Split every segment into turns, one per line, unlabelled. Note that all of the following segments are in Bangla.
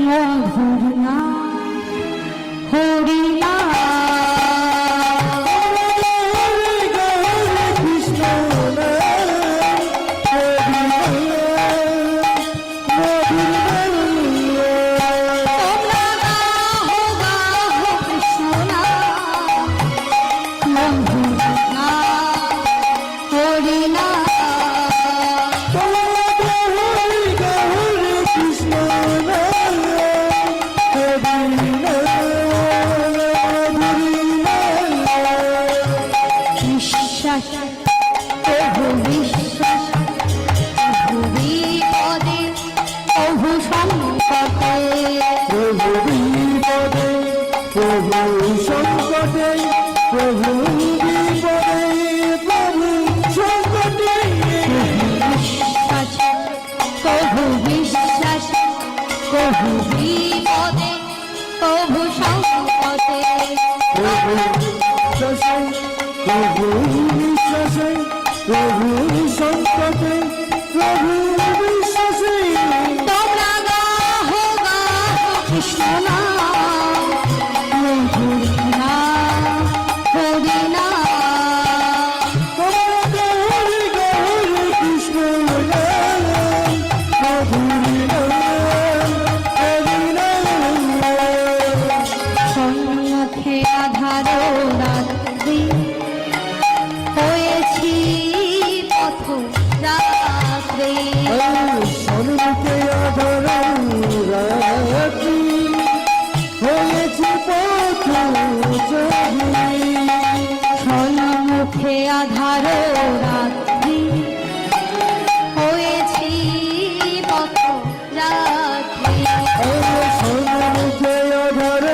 মধুর নাম হরি নাম। প্রভু বিশ্বাস প্রভু বিপদে প্রভু সংকটে,
প্রভু বিপদে প্রভু সংকটে, প্রভু বিপদে প্রভু সংকটে।
প্রভু বিশ্বাস প্রভু বিপদে প্রভু সংকটে,
প্রভু বিশ্বাসে প্রভু বিশ্বাসে প্রভু সংকটে, প্রভু বিশ্বাসে।
তোমরা গাহো গাহো কৃষ্ণ নাম মধুর নাম হরি নাম।
তোমরা গাহো গাহো কৃষ্ণ নাম মধুর নাম হরি নাম।
সম্মুখে আধার রাত্রি হয়েছি পথ রাত্রি,
সম্মুখে আধার রাত্রি হয়েছি পথ চলি।
সম্মুখে আধার রাত্রি হয়েছি পথ রাত্রি,
সম্মুখে আধার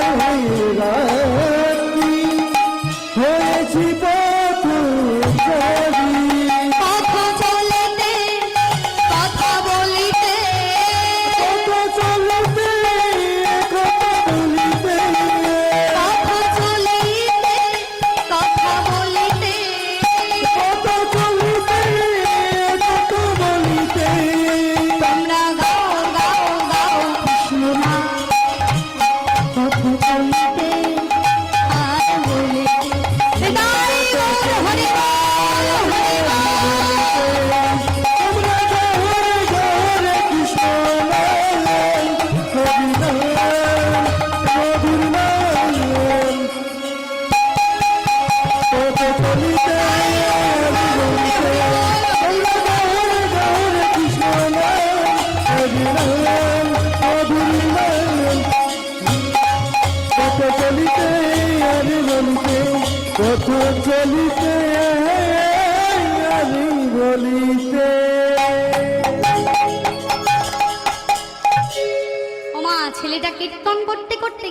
রাত্রি হয়েছি পথ চলি।
পথ চলিতে কথা বলিতে,
কথা চলিতে কথা বলিতে,
পথ চলিতে কথা বলিতে,
কথা চলিতে কথা বলিতে।
তোমরা গাও গাও গাও কৃষ্ণ নাম পথ চলিতে আর বলিতে। হৃদয় গৌর হরি বল হরি বল।
তোমরা গহরে গহরে কৃষ্ণ নাম হরি নাম মধুর নাম। পথ চলিতে বলিতে, তোমরা গহরে গহরে কৃষ্ণ নাম হরি নাম মধুর নাম। পথ চলিতে আরে বলিতে, পথ চলিতে আরে বলিতে।
ওমা ছেলেটা কীর্তন করতে করতে